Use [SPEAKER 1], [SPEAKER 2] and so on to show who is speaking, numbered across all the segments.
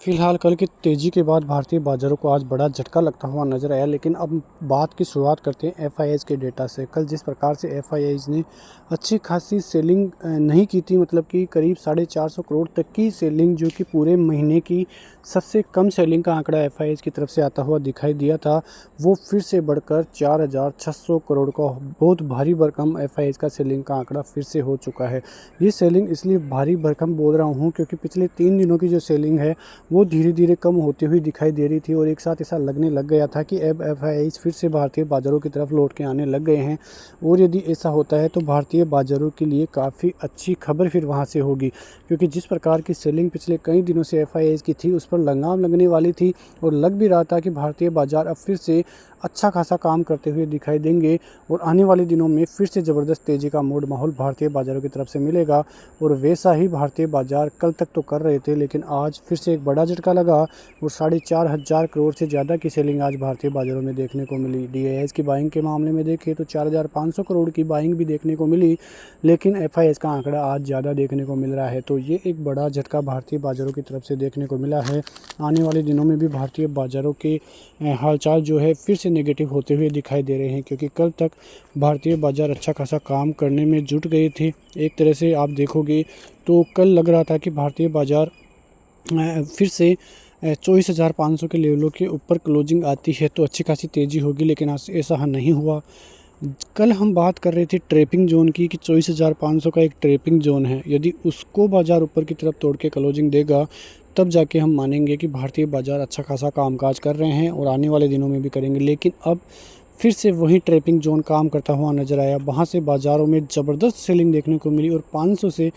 [SPEAKER 1] फिलहाल कल की तेज़ी के बाद भारतीय बाज़ारों को आज बड़ा झटका लगता हुआ नज़र आया। लेकिन अब बात की शुरुआत करते हैं एफआईआईज़ के डेटा से। कल जिस प्रकार से एफआईआईज़ ने अच्छी खासी सेलिंग नहीं की थी, मतलब कि करीब 450 करोड़ तक की सेलिंग, जो कि पूरे महीने की सबसे कम सेलिंग का आंकड़ा एफआईआईज़ की तरफ से आता हुआ दिखाई दिया था, वो फिर से बढ़कर 4600 करोड़ का बहुत भारी भरकम एफआईआईज़ का सेलिंग का आंकड़ा फिर से हो चुका है। ये सेलिंग इसलिए भारी भरकम बोल रहा हूँ क्योंकि पिछले 3 दिनों की जो सेलिंग है वो धीरे-धीरे कम होती हुई दिखाई दे रही थी और एक साथ ऐसा लगने लग गया था कि अब एफआईआईज़ फिर से भारतीय बाज़ारों की तरफ लौट के आने लग गए हैं। और यदि ऐसा होता है तो भारतीय बाज़ारों के लिए काफ़ी अच्छी खबर फिर वहाँ से होगी, क्योंकि जिस प्रकार की सेलिंग पिछले कई दिनों से एफआईआईज़ की थी उस पर लगाम लगने वाली थी और लग भी रहा था कि भारतीय बाज़ार अब फिर से अच्छा खासा काम करते हुए दिखाई देंगे और आने वाले दिनों में फिर से ज़बरदस्त तेज़ी का मूड माहौल भारतीय बाज़ारों की तरफ से मिलेगा। और वैसा ही भारतीय बाज़ार कल तक तो कर रहे थे, लेकिन आज फिर से एक बड़ा झटका लगा और 4500 करोड़ से ज़्यादा की सेलिंग आज भारतीय बाज़ारों में देखने को मिली। डीआईएस की बाइंग के मामले में देखें तो 4500 करोड़ की बाइंग भी देखने को मिली, लेकिन एफआईआईज़ का आंकड़ा आज ज़्यादा देखने को मिल रहा है। तो ये एक बड़ा झटका भारतीय बाज़ारों की तरफ से देखने को मिला है। आने वाले दिनों में भी भारतीय बाज़ारों के हालचाल जो है फिर से नेगेटिव होते हुए दिखाई दे रहे हैं, क्योंकि कल तक भारतीय बाज़ार अच्छा खासा काम करने में जुट गए थे। एक तरह से आप देखोगे तो कल लग रहा था कि भारतीय बाज़ार फिर से 24,500 के लेवलों के ऊपर क्लोजिंग आती है तो अच्छी खासी तेज़ी होगी, लेकिन आज ऐसा नहीं हुआ। कल हम बात कर रहे थे ट्रैपिंग जोन की कि 24,500 का एक ट्रैपिंग जोन है, यदि उसको बाज़ार ऊपर की तरफ तोड़ के क्लोजिंग देगा तब जाके हम मानेंगे कि भारतीय बाज़ार अच्छा खासा कामकाज कर रहे हैं और आने वाले दिनों में भी करेंगे। लेकिन अब फिर से वही ट्रैपिंग जोन काम करता हुआ नज़र आया, वहाँ से बाज़ारों में ज़बरदस्त सेलिंग देखने को मिली और 500 से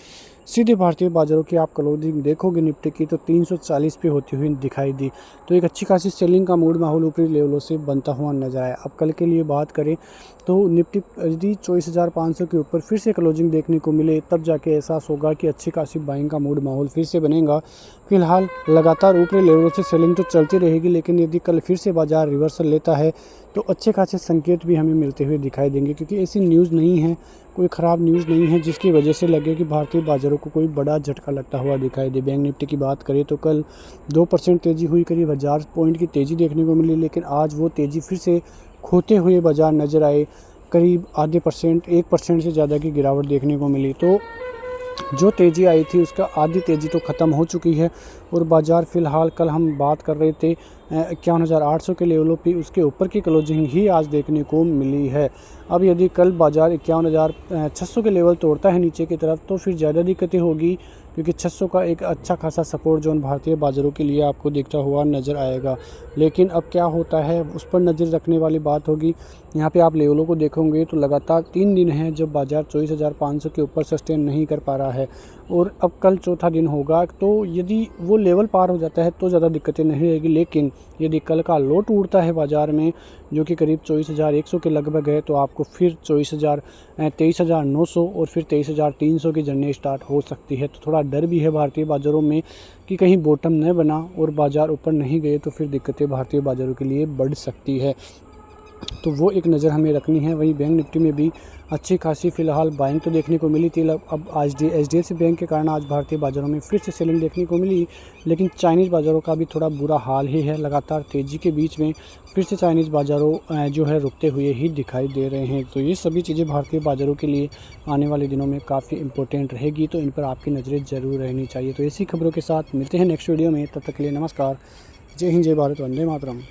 [SPEAKER 1] सीधे भारतीय बाज़ारों की आप क्लोजिंग देखोगे निफ्टी की तो 340 पे होती हुई दिखाई दी। तो एक अच्छी खासी सेलिंग का मूड माहौल ऊपरी लेवलों से बनता हुआ नजर आया। अब कल के लिए बात करें तो निफ्टी यदि 24,500 के ऊपर फिर से क्लोजिंग देखने को मिले तब जाके एहसास होगा कि अच्छी खासी बाइंग का मूड माहौल फिर से बनेगा। फिलहाल लगातार ऊपरी लेवलों से सेलिंग तो चलती रहेगी, लेकिन यदि कल फिर से बाज़ार रिवर्सल लेता है तो अच्छे खासे संकेत भी हमें मिलते हुए दिखाई देंगे, क्योंकि ऐसी न्यूज़ नहीं है, कोई ख़राब न्यूज़ नहीं है जिसकी वजह से लगे कि भारतीय बाज़ारों को कोई बड़ा झटका लगता हुआ दिखाई दे। बैंक निफ्टी की बात करें तो कल 2% तेज़ी हुई, करीब 1000 पॉइंट की तेज़ी देखने को मिली, लेकिन आज वो तेज़ी फिर से खोते हुए बाज़ार नज़र आए। करीब आधे परसेंट 1% से ज़्यादा की गिरावट देखने को मिली। तो जो तेज़ी आई थी उसका आधी तेज़ी तो ख़त्म हो चुकी है और बाज़ार फ़िलहाल कल हम बात कर रहे थे 51,800 के लेवलों पे, उसके ऊपर की क्लोजिंग ही आज देखने को मिली है। अब यदि कल बाज़ार 51,600 के लेवल तोड़ता है नीचे की तरफ तो फिर ज़्यादा दिक्कतें होगी, क्योंकि 600 का एक अच्छा खासा सपोर्ट जोन भारतीय बाज़ारों के लिए आपको दिखता हुआ नज़र आएगा। लेकिन अब क्या होता है उस पर नज़र रखने वाली बात होगी। यहाँ पे आप लेवलों को देखोगे तो लगातार 3 दिन हैं जब बाज़ार 24,500 के ऊपर सस्टेन नहीं कर पा रहा है और अब कल चौथा दिन होगा। तो यदि वो लेवल पार हो जाता है तो ज़्यादा दिक्कतें नहीं रहेगी, लेकिन यदि कल का लो टूटता है बाज़ार में जो कि करीब 24,100 के लगभग है, तो आपको फिर 23,900 और फिर 23,300 की जर्नी स्टार्ट हो सकती है। तो थोड़ा डर भी है भारतीय बाज़ारों में कि कहीं बॉटम न बना और बाज़ार ऊपर नहीं गए तो फिर दिक्कतें भारतीय बाज़ारों के लिए बढ़ सकती है। तो वो एक नज़र हमें रखनी है। वहीं बैंक निफ्टी में भी अच्छी खासी फ़िलहाल बाइंग तो देखने को मिली थी। अब आज एचडीएफसी बैंक के कारण आज भारतीय बाज़ारों में फिर से सेलिंग देखने को मिली, लेकिन चाइनीज़ बाज़ारों का भी थोड़ा बुरा हाल ही है। लगातार तेज़ी के बीच में फिर से चाइनीज़ बाज़ारों जो है रुकते हुए ही दिखाई दे रहे हैं। तो ये सभी चीज़ें भारतीय बाज़ारों के लिए आने वाले दिनों में काफ़ी इंपॉर्टेंट रहेगी, तो इन पर आपकी नज़रें ज़रूर रहनी चाहिए। तो ऐसी खबरों के साथ मिलते हैं नेक्स्ट वीडियो में, तब तक के लिए नमस्कार। जय हिंद, जय भारत, वंदे मातरम।